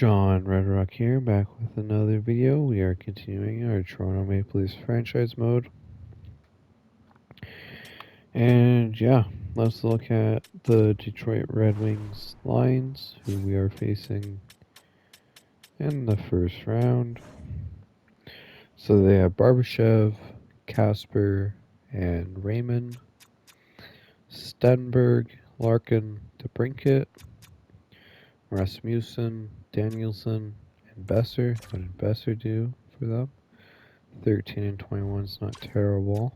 John Red Rock here, back with another video. We are continuing our Toronto Maple Leafs franchise mode. And yeah, let's look at the Detroit Red Wings lines, who we are facing in the first round. So they have Barbashev, Casper, and Raymond, Stenberg, Larkin, DeBrincat, Rasmussen, Danielson, and Besser. What did Besser do for them? 13 and 21 is not terrible.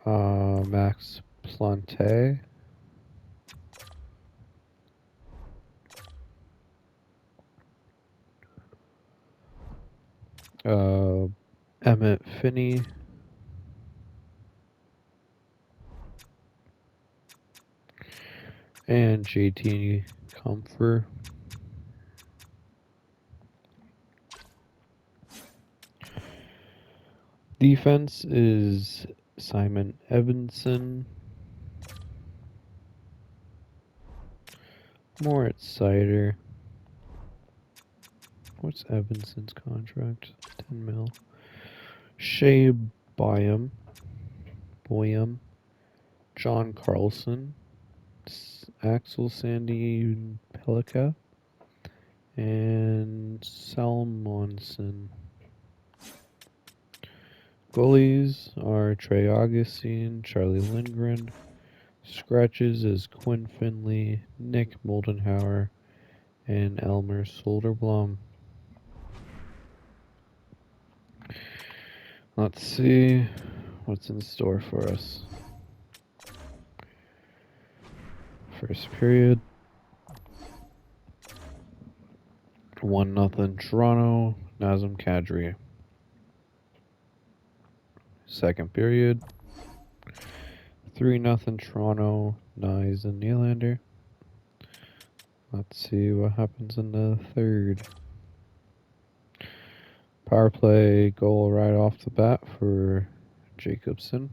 Max Plante. Emmett Finney. And JT Comfer. Defense is Simon Evanson, Moritz Sider. What's Evanson's contract? 10 mil. Shea Boyum, John Carlson, Axel Sandy Pelika, and Salmonson. Goalies are Trey Augustine, Charlie Lindgren. Scratches is Quinn Finley, Nick Moldenhauer, and Elmer Soderblom. Let's see what's in store for us. First period. 1-0 Toronto, Nazem Kadri. Second period. 3-0 Toronto, Nyes and Nylander. Let's see what happens in the third. Power play goal right off the bat for Jacobson,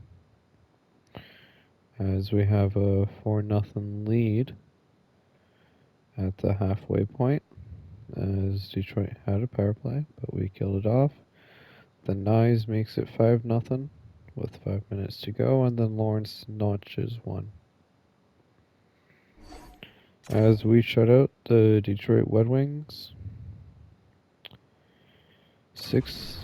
as we have a 4-0 lead at the halfway point, as Detroit had a power play, but we killed it off. Then Nyes makes it 5-0 with 5 minutes to go, and then Lawrence notches one. As we shut out the Detroit Red Wings, 6-0.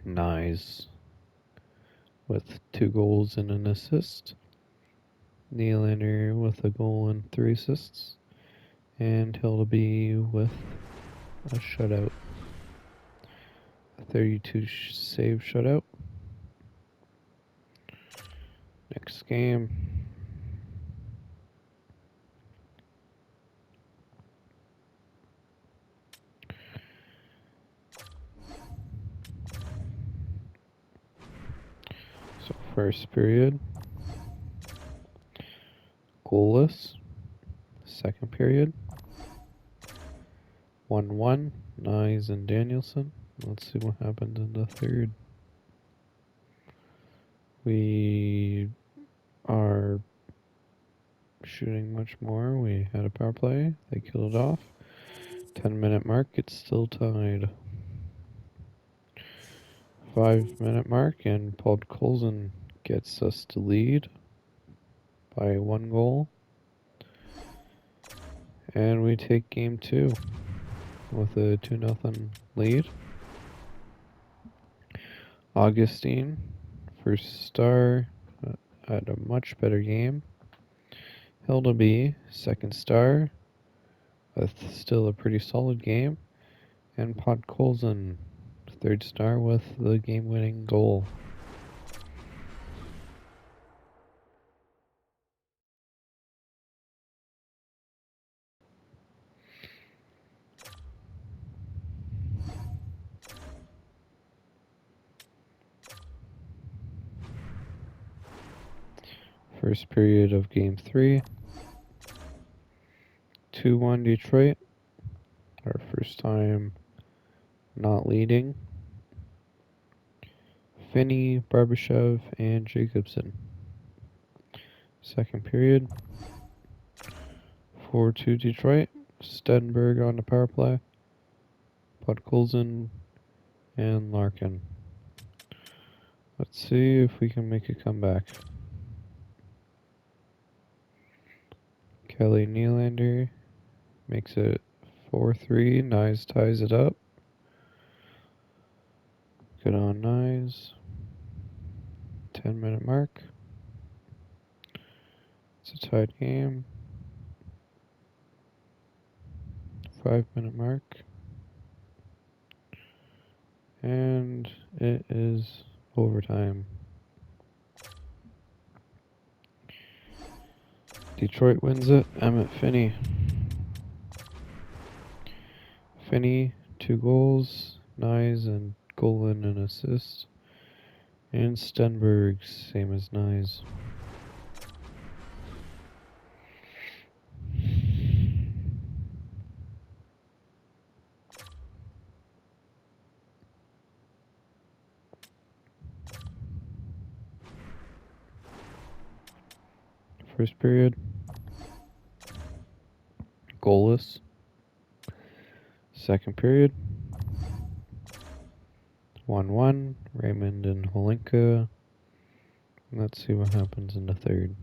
Nyes with 2 goals and an assist. Nylander with a goal and 3 assists. And Hildeby with a shutout. A 32 save shutout. Next game. So first period. Goalless. Second period. 1-1. Nyes and Danielson. Let's see what happens in the third. We are shooting much more. We had a power play. They killed it off. 10-minute mark. It's still tied. 5-minute mark, and Paul Colson gets us to lead by 1 goal. And we take game 2 with a 2-0 lead. Augustine, first star, had a much better game. Hildeby, second star, with still a pretty solid game. And Podkolzin, third star, with the game-winning goal. First period of game 3. 2-1 Detroit. Our first time not leading. Finney, Barbashev, and Jacobson. Second period. 4-2 Detroit. Stenberg on the power play. Podkolzin and Larkin. Let's see if we can make a comeback. Kelly Nylander makes it 4-3. Nyes ties it up. Good on Nyes. 10-minute mark. It's a tied game. 5-minute mark. And it is overtime. Detroit wins it. Emmett Finney. Finney, 2 goals. Nyes and Golan an assist. And Stenberg, same as Nyes. First period. Goalless. Second period. 1-1. Raymond and Holinka. Let's see what happens in the third.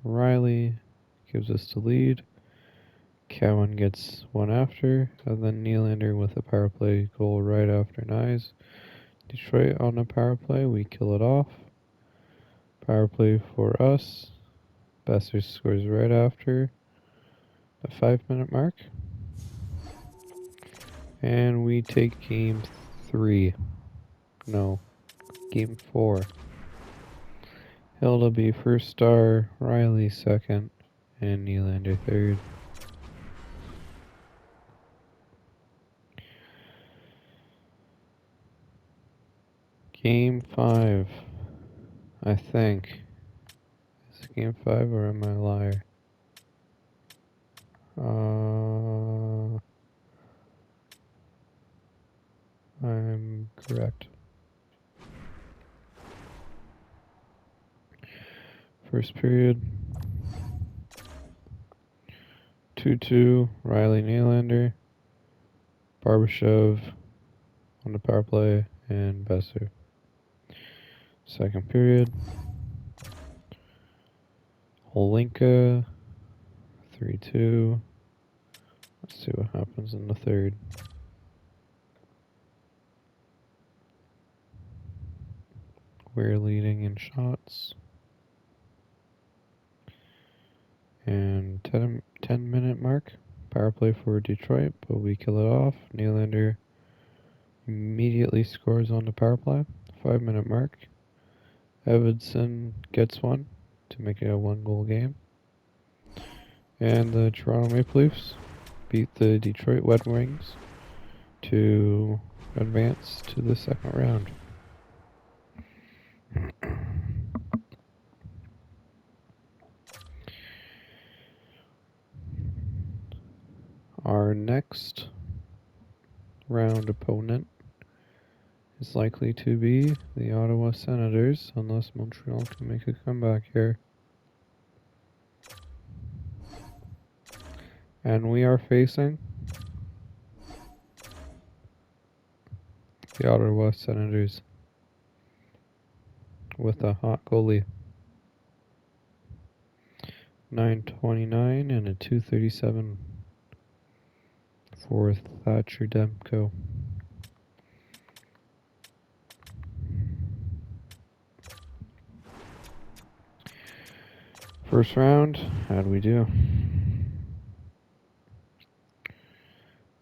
Riley gives us the lead. Cowan gets one after, and then Nylander with a power play goal right after Nyes. Detroit on the power play, we kill it off. Power play for us. Besser scores right after the 5-minute mark. And we take game 3. No, game 4. Hildaby first star, Riley second, and Nylander third. Game 5, I think. Is it game 5 or am I a liar? I'm correct. First period. 2-2, Riley Nylander. Barbashev on the power play, and Besser. Second period. Holinka, 3-2. Let's see what happens in the third. We're leading in shots. And 10-minute mark. Power play for Detroit, but we kill it off. Nylander immediately scores on the power play. 5-minute mark. Evanson gets one to make it a 1-goal game. And the Toronto Maple Leafs beat the Detroit Red Wings to advance to the second round. Our next round opponent is likely to be the Ottawa Senators, unless Montreal can make a comeback here. And we are facing the Ottawa Senators with a hot goalie. 929 and a 237 for Thatcher Demko. First round, how'd we do?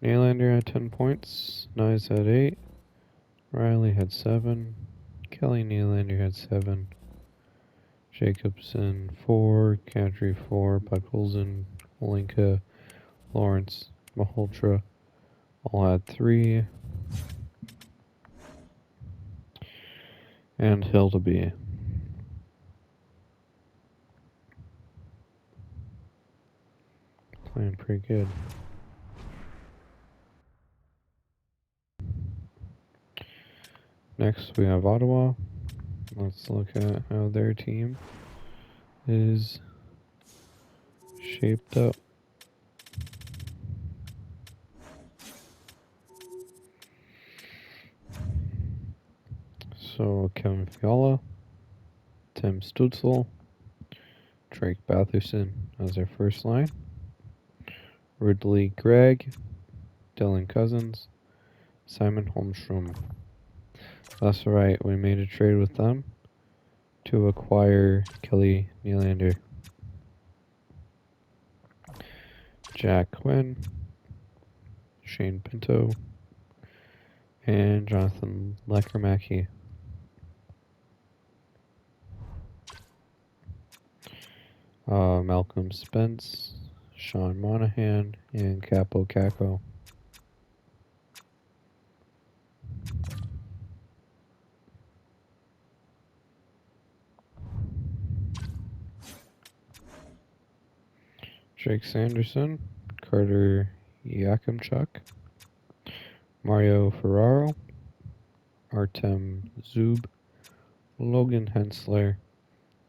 Nylander had 10 points, Nyes had 8, Riley had 7, Kelly Nylander had 7, Jacobson 4, Kadri 4, Podkolzin, Holinka, Lawrence, Malhotra all had 3, and Hildaby. Playing pretty good. Next we have Ottawa. Let's look at how their team is shaped up. So Kevin Fiala, Tim Stutzel, Drake Batherson as their first line, Ridley Gregg, Dylan Cousins, Simon Holmstrom. That's right, we made a trade with them to acquire Kelly Nylander. Jack Quinn, Shane Pinto, and Jonathan Lekermacki. Malcolm Spence, Sean Monahan, and Capo Caco. Jake Sanderson, Carter Yakimchuk, Mario Ferraro, Artem Zub, Logan Hensler,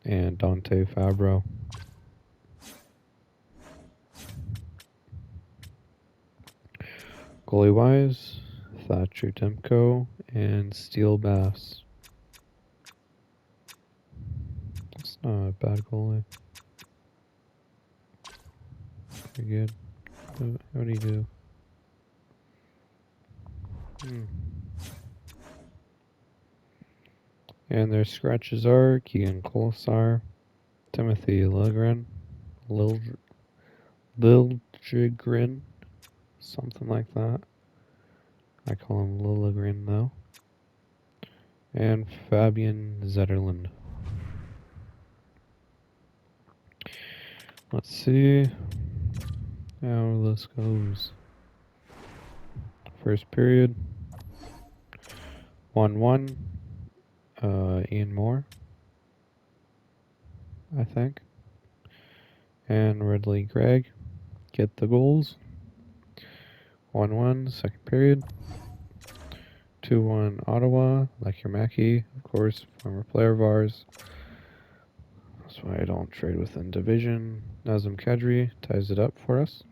and Dante Fabro. Goalie wise, Thatcher Demko and Steel Bass. That's not a bad goalie. Pretty good. How do you do? And their scratches are Keegan Kolesar, Timothy Liljegren, Liljegren, something like that. I call him Liljegren though. And Fabian Zetterlund. Let's see how this goes. First period, 1-1. Ian Moore, I think. And Ridley Gregg get the goals. 1-1, second period. 2-1 Ottawa, Lekermacki, of course, former player of ours. That's why I don't trade within division. Nazem Kadri ties it up for us.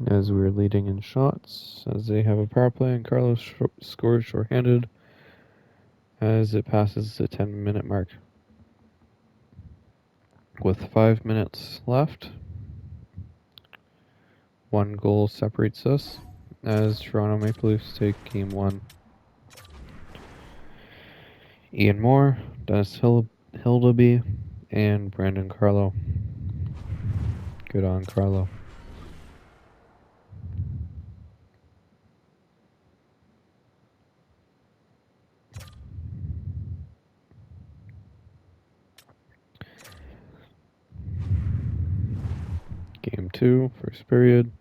As we're leading in shots, as they have a power play, and Carlos scores shorthanded as it passes the 10-minute mark. With 5 minutes left, one goal separates us as Toronto Maple Leafs take Game 1. Ian Moore, Dennis Hildeby, and Brandon Carlo. Good on Carlo. Game 2, first period.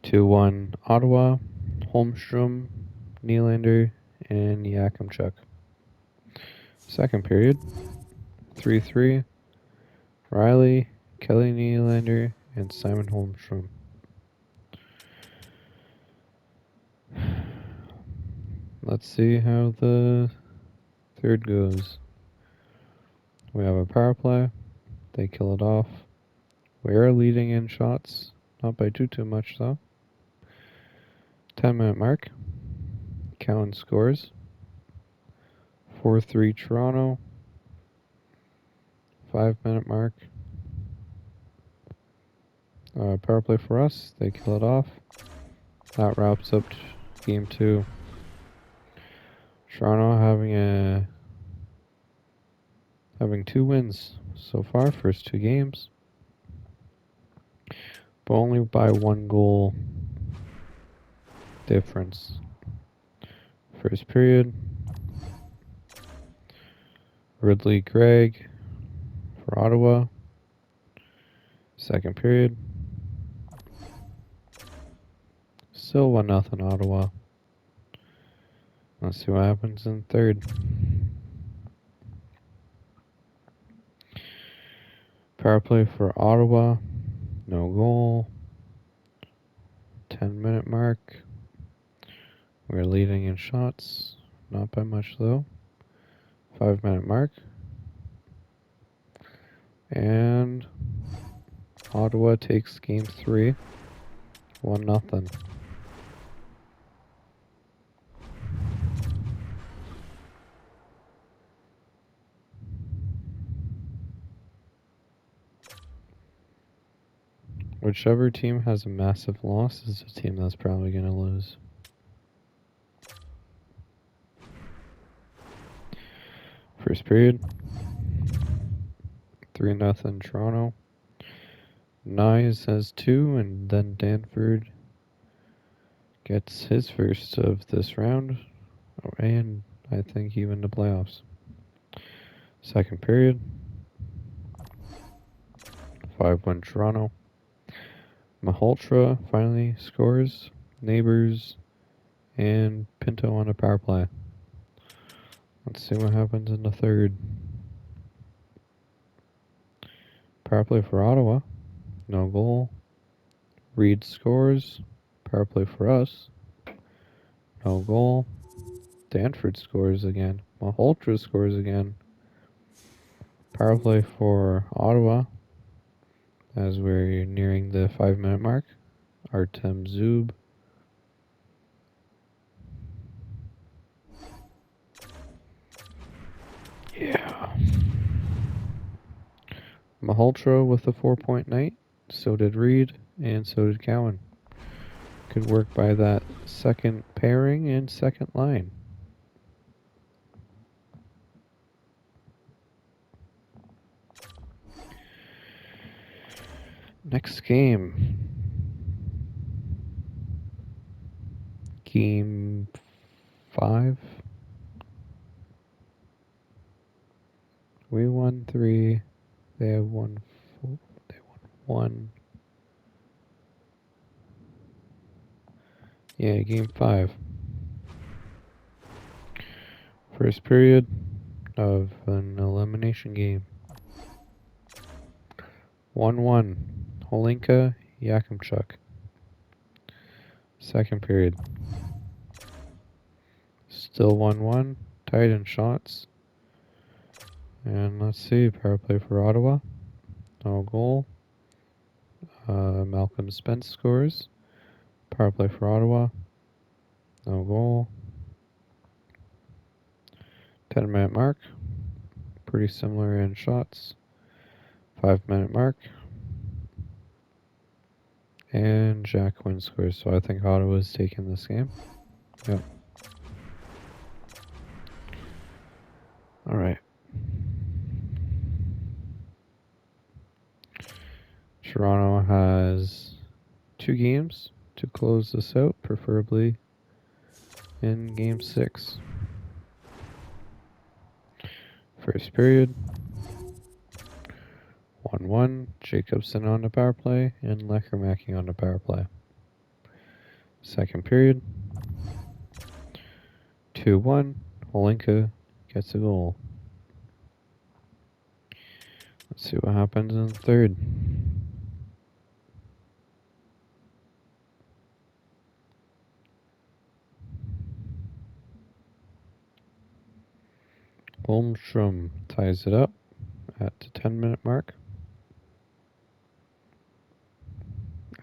2-1 Ottawa, Holmstrom, Nylander, and Yakimchuk. Second period, 3-3 Riley, Kelly Nylander, and Simon Holmstrom. Let's see how the third goes. We have a power play. They kill it off. We are leading in shots. Not by too much though. 10-minute mark. Cowan scores. 4-3 Toronto. 5-minute mark. Power play for us. They kill it off. That wraps up game 2. Toronto having 2 wins so far, first 2 games, but only by 1 goal difference. First period, Ridley Gregg for Ottawa. Second period, still 1-0 Ottawa. Let's see what happens in third. Power play for Ottawa, no goal. 10-minute mark. We're leading in shots, not by much though. 5-minute mark. And Ottawa takes game 3, 1-0. Whichever team has a massive loss is the team that's probably going to lose. First period, 3-0 Toronto. Nyes has 2, and then Danford gets his first of this round, and I think even the playoffs. Second period, 5-1 Toronto. Malhotra finally scores. Neighbors and Pinto on a power play. Let's see what happens in the third. Power play for Ottawa. No goal. Reed scores. Power play for us. No goal. Danford scores again. Malhotra scores again. Power play for Ottawa as we're nearing the 5-minute mark. Artem Zub. Yeah. Malhotra with a 4-point night. So did Reed, and so did Cowan. Good work by that second pairing and second line. Next game. Game 5. We won 3. They have won 4. They won 1. Yeah, game 5. First period of an elimination game. 1-1. Holinka, Yakimchuk. Second period. Still 1-1. Tied in shots. And let's see, power play for Ottawa. No goal. Malcolm Spence scores. Power play for Ottawa. No goal. 10-minute mark. Pretty similar in shots. 5-minute mark. And Jack Quinn scores. So I think Ottawa's taking this game. Yep. Alright. Toronto has 2 games to close this out, preferably in game 6. First period. 1-1. Jacobson on the power play and Leckermacking on the power play. Second period. 2-1. Holinka gets a goal. Let's see what happens in the third. Holmstrom ties it up at the 10-minute mark.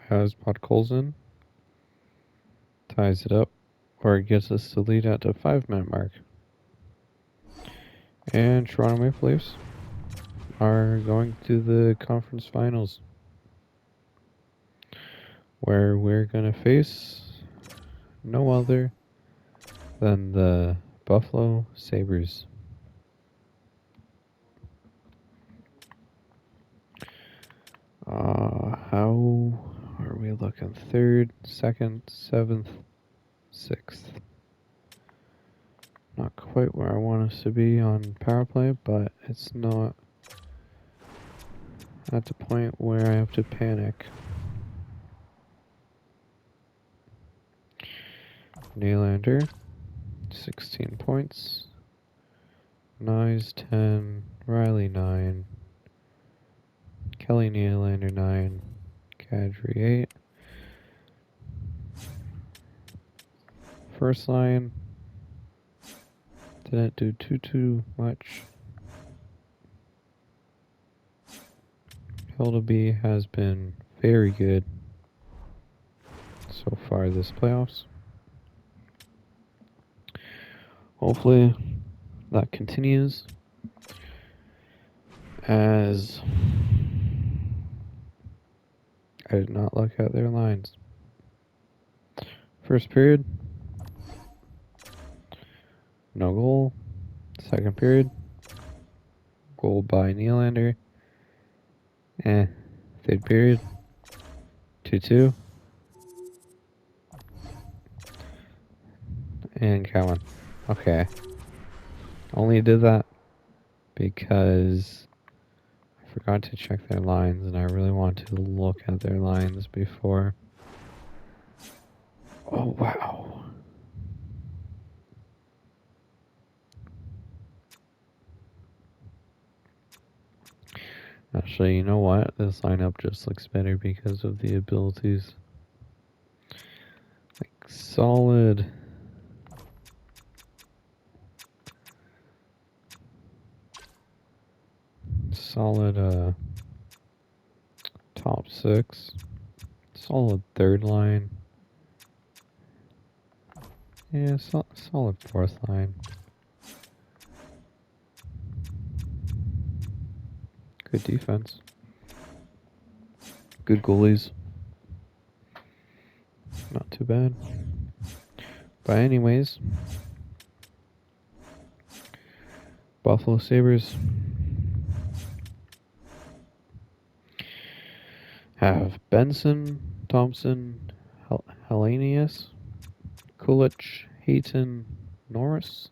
As Podkolzin ties it up, or gets us to lead at the 5-minute mark. And Toronto Maple Leafs are going to the conference finals, where we're going to face no other than the Buffalo Sabres. How are we looking? 3rd, 2nd, 7th, 6th. Not quite where I want us to be on power play, but it's not at the point where I have to panic. Nylander, 16 points. Nyes 10, Riley 9, Kelly Nylander 9, Kadri 8. first line didn't do too much. Hildeby has been very good so far this playoffs. Hopefully that continues, as I did not look at their lines. First period, no goal. Second period, goal by Nylander. Third period, 2-2. And Cowan. Okay. Only did that because I forgot to check their lines, and I really want to look at their lines before. Oh, wow. Actually, you know what? This lineup just looks better because of the abilities. Like, solid. Solid, top six. Solid third line. Yeah, solid fourth line. Good defense. Good goalies. Not too bad. But anyways, Buffalo Sabres have Benson, Thompson, Hellenius, Kulich, Hayton, Norris,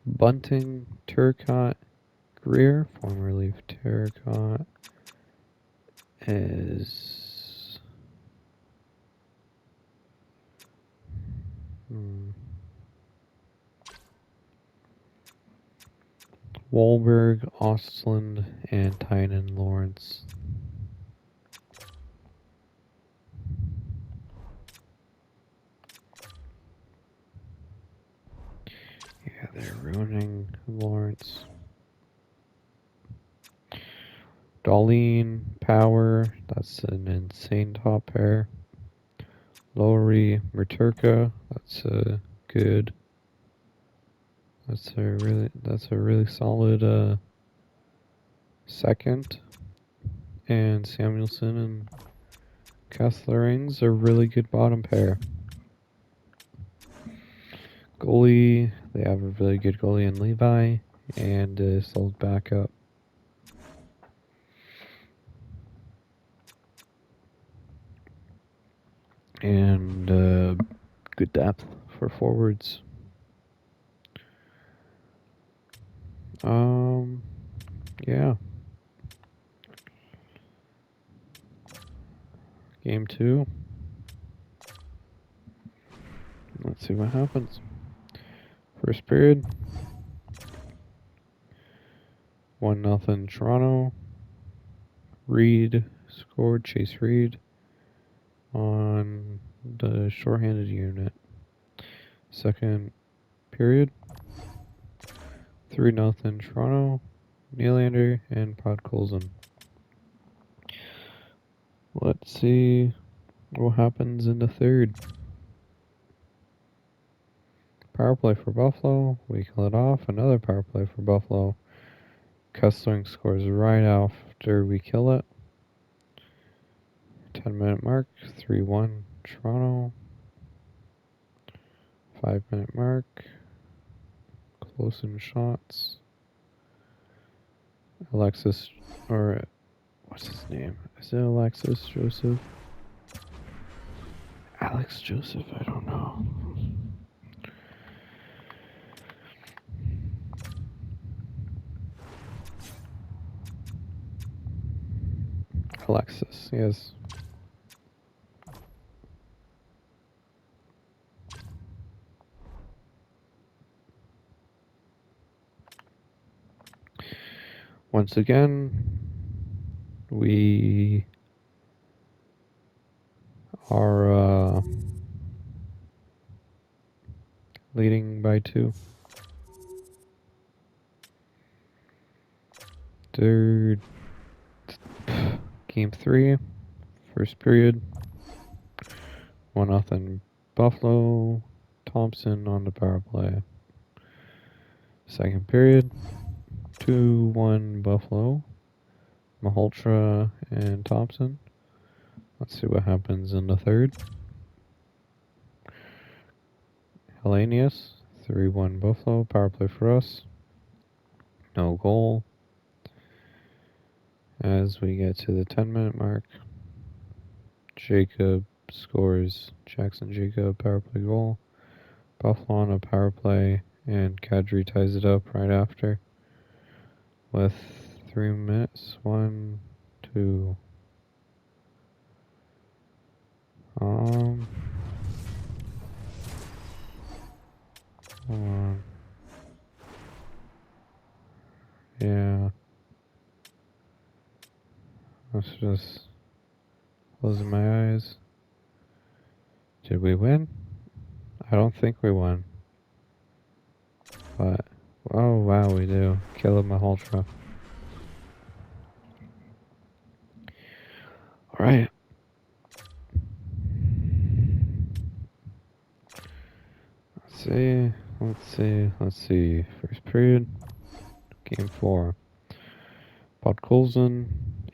Bunting, Turcotte, Greer, formerly Turcotte, is Wahlberg, Ostland, and Tynan Lawrence. Yeah, they're ruining Lawrence. Darlene, Power, that's an insane top pair. Lowry, Merturka, that's a good. That's a really solid second. And Samuelson and Kesslering's a really good bottom pair. Goalie, they have a really good goalie in Levi and a solid backup. And good depth for forwards. Yeah. Game 2. Let's see what happens. First period. 1-0 Toronto. Reed scored, Chase Reed, on the shorthanded unit. Second period. 3-0 Toronto. Nylander and Podkolzin. Let's see what happens in the third. Power play for Buffalo. We kill it off. Another power play for Buffalo. Kessling scores right after we kill it. 10-minute mark. 3-1 Toronto. 5-minute mark. Close-in shots. Alexis, or what's his name? Is it Alexis Joseph? Alex Joseph, I don't know. Alexis, yes. Once again, we are leading by 2. Third, game 3, first period. 1-0 Buffalo. Thompson on the power play. Second period, 2-1 Buffalo. Malhotra and Thompson. Let's see what happens in the third. Hellenius, 3-1 Buffalo. Power play for us. No goal. As we get to the 10-minute mark, Jacob scores. Jackson Jacob power play goal. Buffalo on a power play, and Kadri ties it up right after with 3 minutes. 1, 2. Hold on. Yeah. Let's just closing my eyes. Did we win? I don't think we won. But, oh wow, we do. Caleb Malhotra. Alright. Let's see. First period, game 4. Podkolzin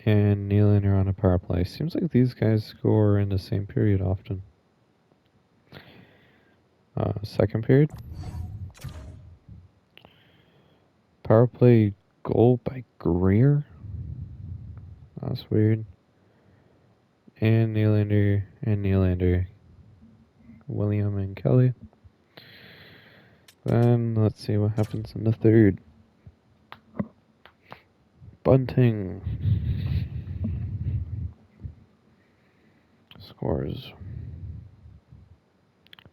and Nylander on a power play. Seems like these guys score in the same period often. Second period, power play goal by Greer. That's weird. And Nylander. William and Kelly. Then let's see what happens in the third. Bunting scores.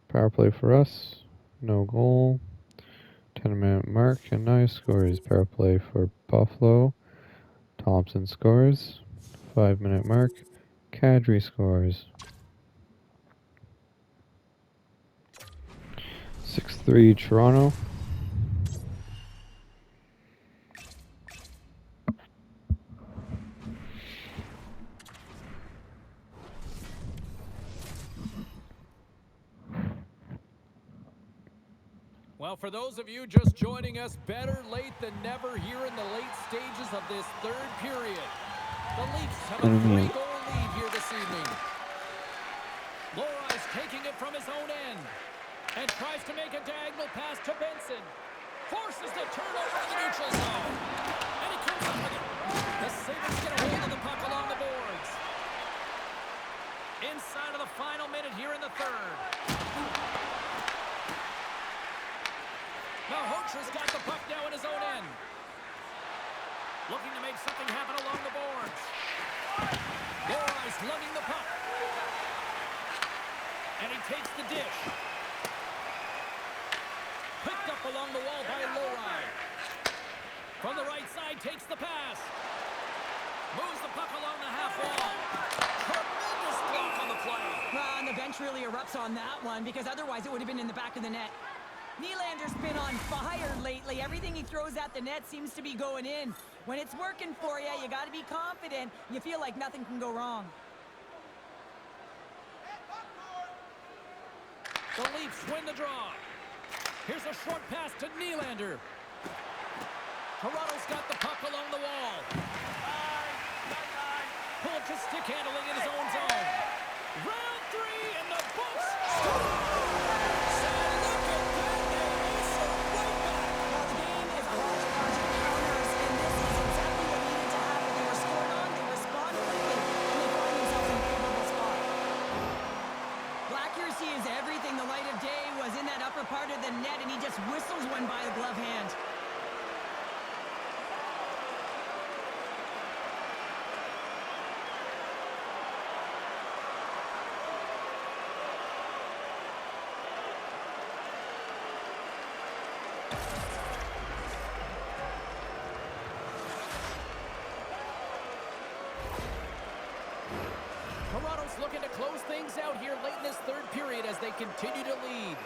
Power play for us. No goal. 10-minute mark, and now scores. Power play for Buffalo. Thompson scores. 5-minute mark. Kadri scores. 6-3 Toronto. Well, for those of you just joining us, better late than never here in the late stages of this third period. The Leafs have a 3-goal lead here this evening. Lohrein's taking it from his own end and tries to make a diagonal pass to Benson. Forces the turnover in the neutral zone. And he comes up with it. The Sabres get a hold of the puck along the boards. Inside of the final minute here in the third. Malhotra's got the puck now in his own end. Looking to make something happen along the boards. Lohrein's lugging the puck. And he takes the dish. Picked up along the wall by Lohrei. From the right side, takes the pass. Moves the puck along the half wall. Tremendous block on the play. Well, and the bench really erupts on that one, because otherwise it would have been in the back of the net. Nylander's been on fire lately. Everything he throws at the net seems to be going in. When it's working for you, you got to be confident. You feel like nothing can go wrong. The Leafs win the draw. Here's a short pass to Nylander. Toronto's got the puck along the wall. Pulled to stick handling in his own zone. Round 3 in the books. Part of the net, and he just whistles one by the glove hand. Toronto's looking to close things out here late in this third period as they continue to lead.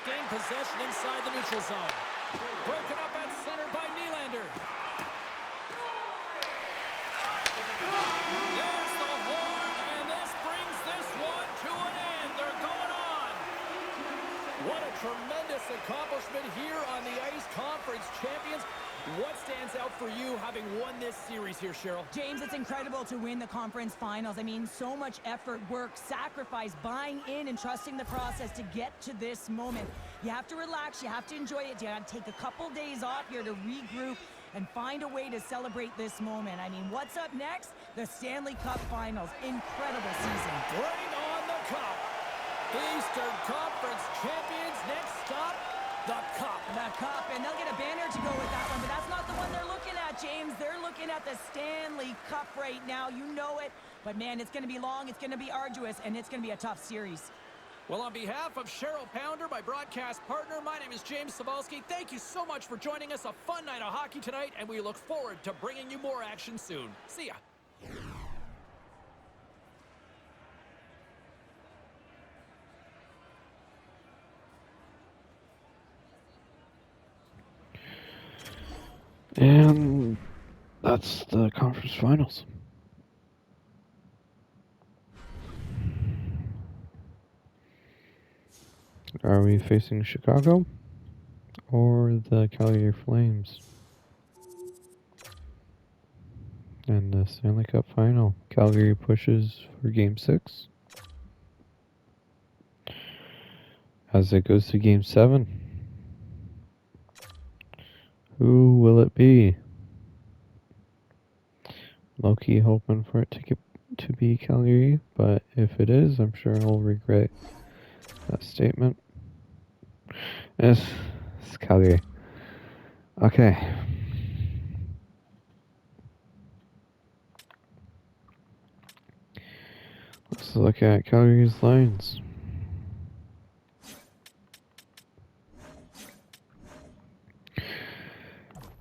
gain possession inside the neutral zone. Broken up at center by Nylander. There's the horn, and this brings this one to an end. They're going on. What a tremendous accomplishment here on the Ice Conference Champions. What stands out for you having won this series here, Cheryl? James, it's incredible to win the conference finals. I mean, so much effort, work, sacrifice, buying in and trusting the process to get to this moment. You have to relax. You have to enjoy it. You got to take a couple days off here to regroup and find a way to celebrate this moment. I mean, what's up next? The Stanley Cup Finals. Incredible season. Bring on the cup. Eastern Conference champions. Next stop, the cup. The cup, and they'll get a banner to go with that one, but that's not the one they're looking at, James. They're looking at the Stanley Cup right now. You know it, but man, it's going to be long, it's going to be arduous, and it's going to be a tough series. Well, on behalf of Cheryl Pounder, my broadcast partner, my name is James Cebulski. Thank you so much for joining us. A fun night of hockey tonight, and we look forward to bringing you more action soon. See ya. And that's the conference finals. Are we facing Chicago or the Calgary Flames? And the Stanley Cup final. Calgary pushes for Game 6. As it goes to Game 7. Who will it be? Low-key hoping for it to be Calgary, but if it is, I'm sure I'll regret that statement. It's Calgary. Okay. Let's look at Calgary's lines.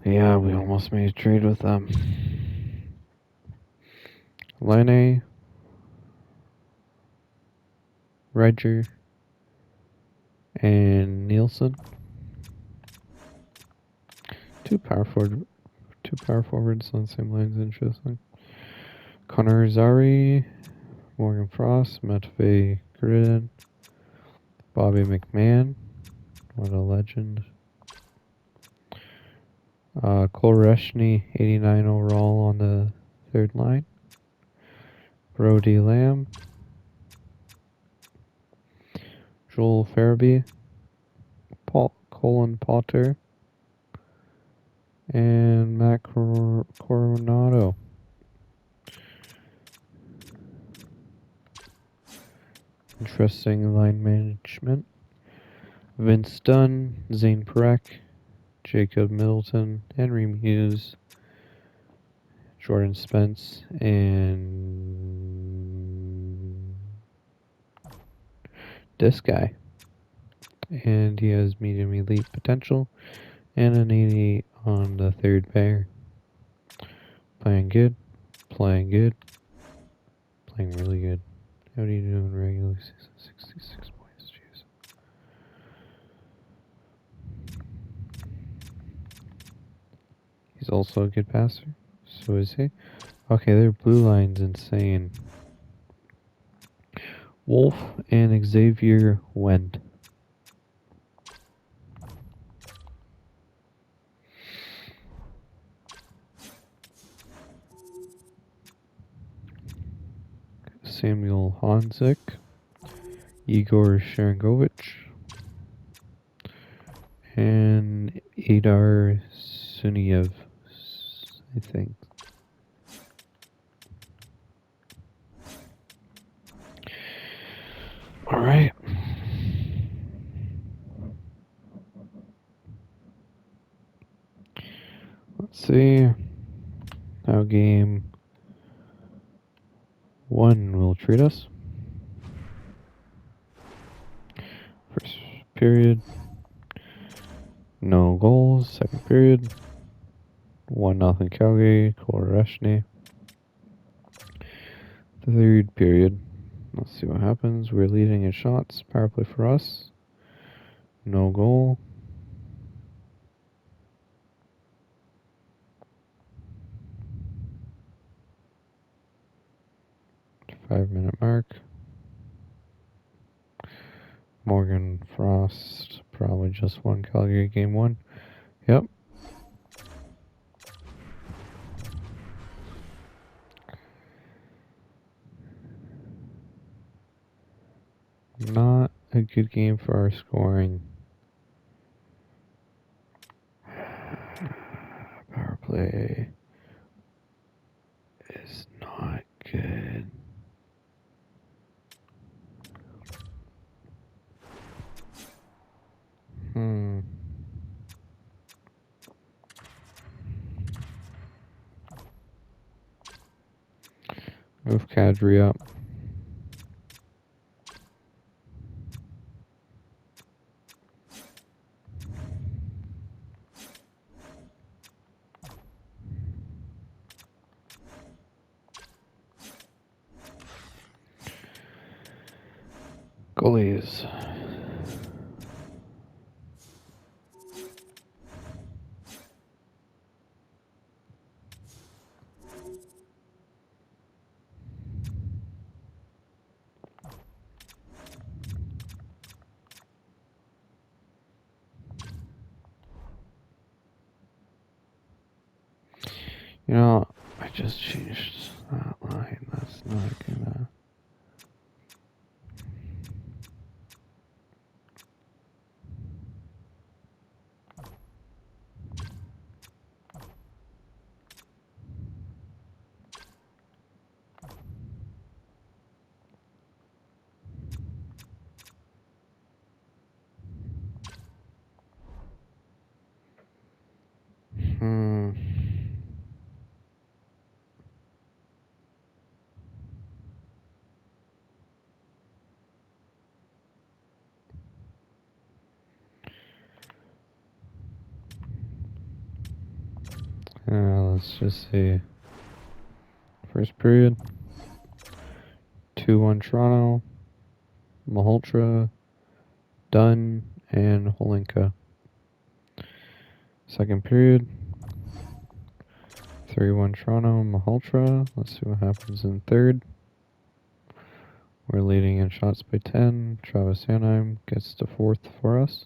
Yeah, we almost made a trade with them. Line Roger, and Nielsen. Two power forwards on the same lines, interesting. Connor Zari, Morgan Frost, Matvey Gridin, Bobby McMahon, what a legend. Cole Reshny, 89 overall on the third line. Brody Lamb, Joel Farabee, Colin Potter, and Matt Coronado. Interesting line management. Vince Dunn, Zane Perek, Jacob Middleton, Henry Muse, Jordan Spence, and this guy. And he has medium elite potential and an 80 on the third pair. Playing good, playing really good. How do you do in regular season? 66 points, jeez. He's also a good passer, so is he. Okay, their blue line's insane. Wolf and Xavier Wendt. Samuel Honzik, Igor Sharangovich, and Adar Suniev, I think. All right. Let's see how game 1 will treat us. First period, no goals. Second period, 1-0 Calgary, Cole Reshny. Third period, let's see what happens. We're leading in shots. Power play for us. No goal. Five-minute mark. Morgan Frost probably just won Calgary game 1. Yep. Not a good game for our scoring. Power play is not good. Move Kadri up. Goalies. You know, I just changed that line. That's not gonna. Hmm. Let's just see. First period. 2-1 Toronto. Malhotra, Dunn, and Holinka. Second period. 3-1 Toronto, Malhotra. Let's see what happens in third. We're leading in shots by 10. Travis Sanheim gets to fourth for us.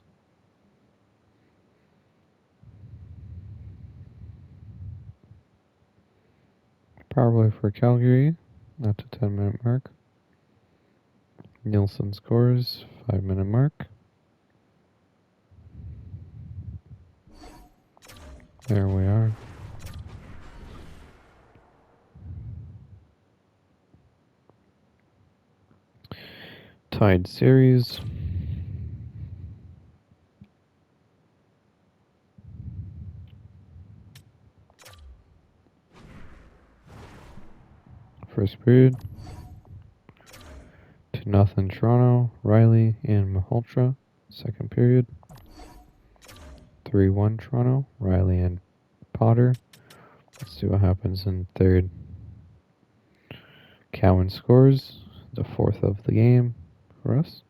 Power play for Calgary at the 10-minute mark. Nielsen scores, 5-minute mark. There we are. Tied series. First period. 2-0 Toronto, Riley and Malhotra. Second period. 3-1 Toronto, Riley and Potter. Let's see what happens in third. Cowan scores, the fourth of the game for us.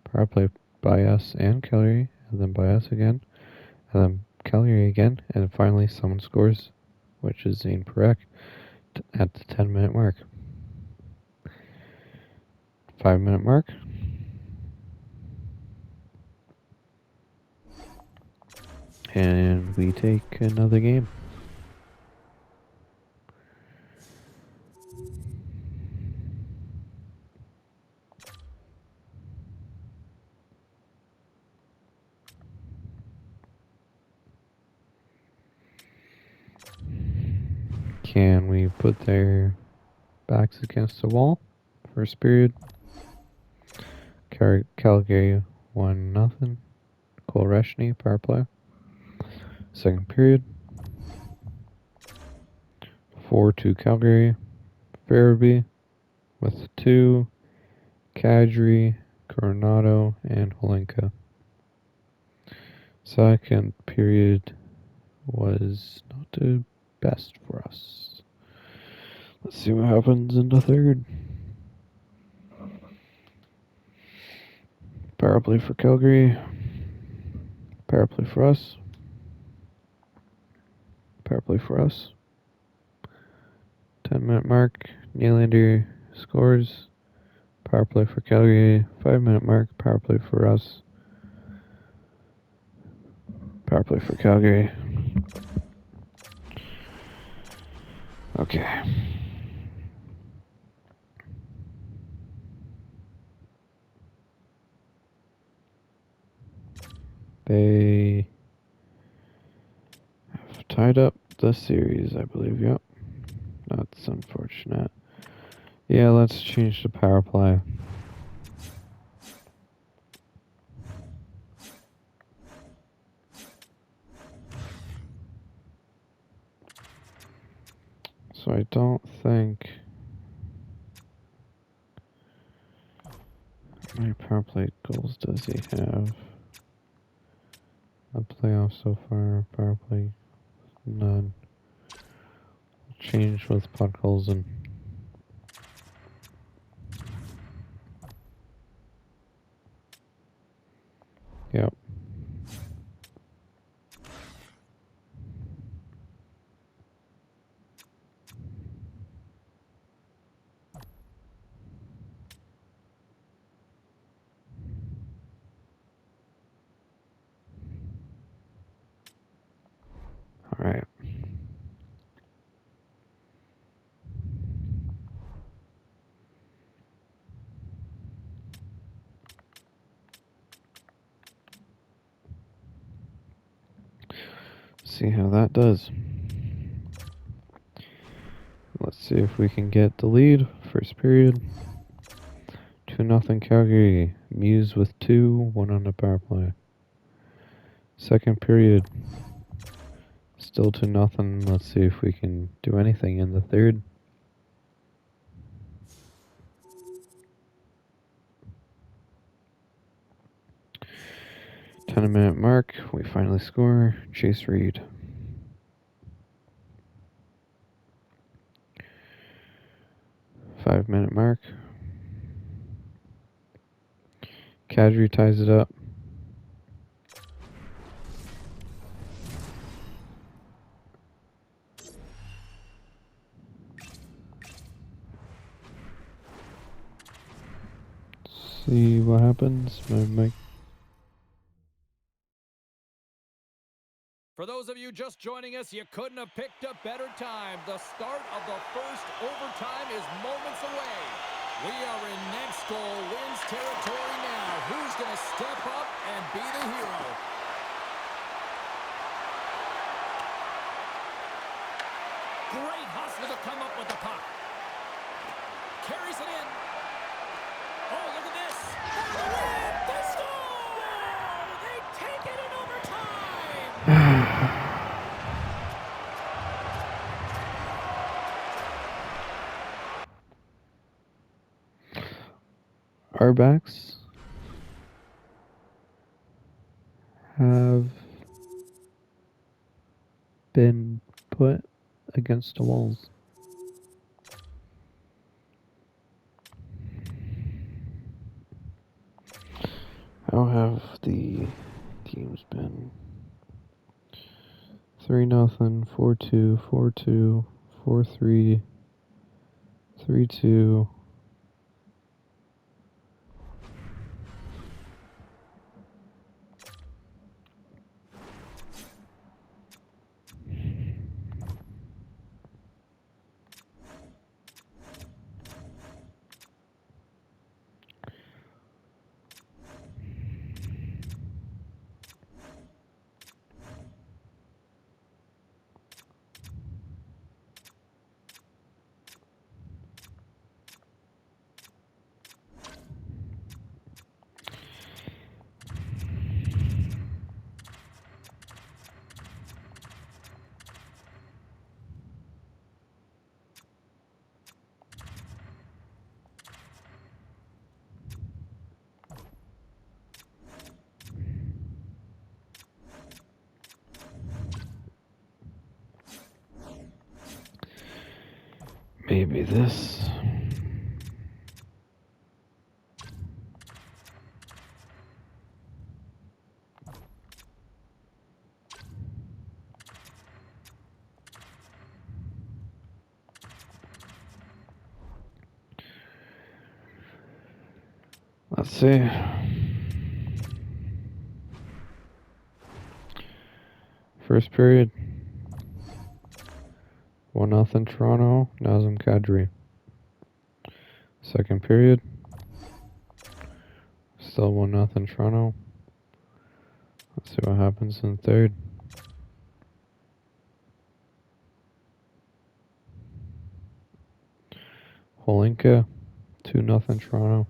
Power play by us and Calgary, and then by us again, and then Calgary again, and finally someone scores, which is Zane Parekh at the 10-minute mark. 5-minute mark. And we take another game. Can we put their backs against the wall? First period. Calgary 1-0. Cole Reshny, power play. Second period. 4-2 Calgary. Farabee with 2. Kadri, Coronado, and Holinka. Second period was not the best for us. Let's see what happens in the third. Power play for Calgary. Power play for us. Power play for us. 10-minute mark. Nylander scores. Power play for Calgary. 5-minute mark. Power play for us. Power play for Calgary. Okay. They have tied up the series, I believe. Yep. That's unfortunate. Yeah, let's change the power play. So I don't think how many power play goals does he have? The playoffs so far, power play none. Change with puck holes and yep. All right. See how that does. Let's see if we can get the lead. First period. 2-0 Calgary. Muse with 2, 1 on the power play. Second period. Still 2-0. Let's see if we can do anything in the third. Ten-minute mark. We finally score. Chase Reed. Five-minute mark. Kadri ties it up. See what happens. My mic. For those of you just joining us, you couldn't have picked a better time. The start of the first overtime is moments away. We are in next goal wins territory now. Who's going to step up and be the hero? Great hustle to come up with the puck. Carries it in. Oh, look at this. For the win! They score! They take it in overtime! Our backs have been put against the walls. How have the teams been? 3-0, 4-2, 4-2, 4-3, 3-2. Maybe this. Let's see. First period. 1-0 Toronto. Nazem Kadri. Second period. Still 1-0 Toronto. Let's see what happens in third. Holinka. 2-0 Toronto.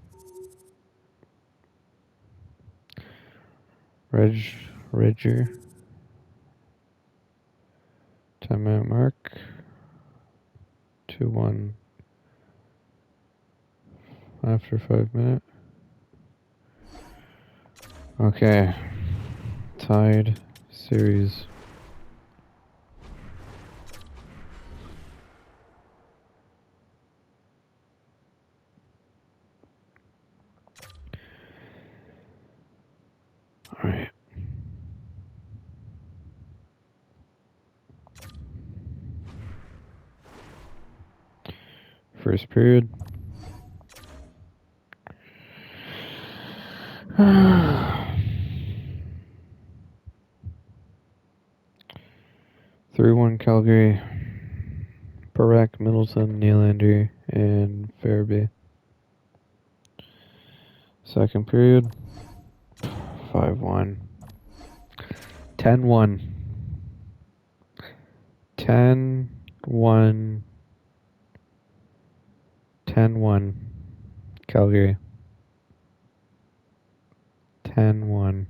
Redger. 10-minute mark. 2-1 after 5 minutes. Okay. Tied series. Alright. First period. 3-1 Calgary. Barak, Middleton, Nylander, and Farabee. Second period. 5-1. 10-1. 10-1. 10-1. Calgary. 10-1.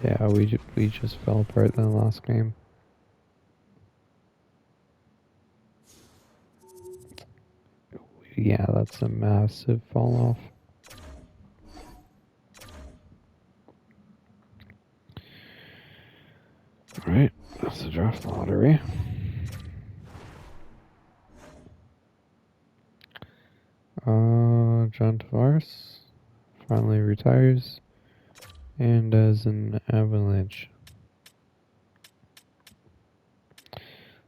Yeah, we just fell apart in the last game. Yeah, that's a massive fall off. Alright, that's the draft lottery. John Tavares finally retires and as an Avalanche.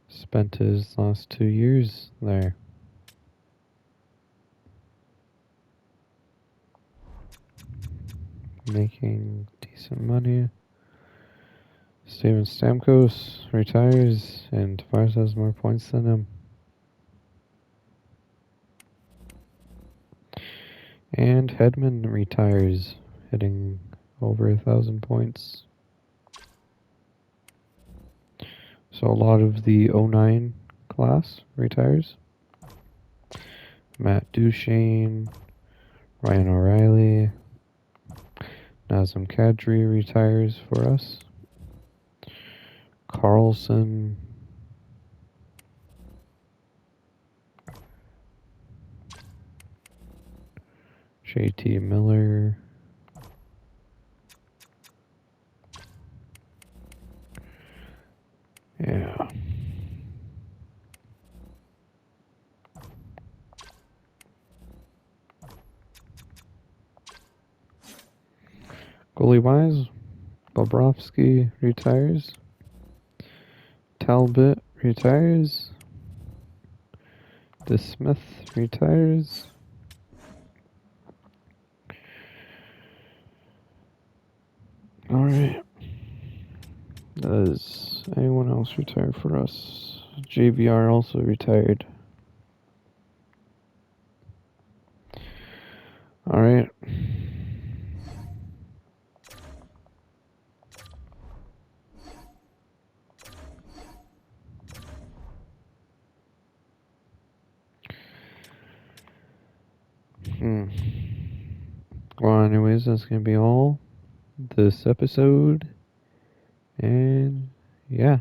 Spent his last 2 years there. Making decent money. Steven Stamkos retires and Tavares has more points than him. And Hedman retires, hitting over 1,000 points. So a lot of the 09 class retires. Matt Duchene, Ryan O'Reilly, Nazem Kadri retires for us. Carlson, JT Miller, yeah. Goalie wise, Bobrovsky retires. Talbot retires. DeSmith retires. Alright. Does anyone else retire for us? JVR also retired. Alright. Well, anyways, that's gonna be all this episode. And yeah.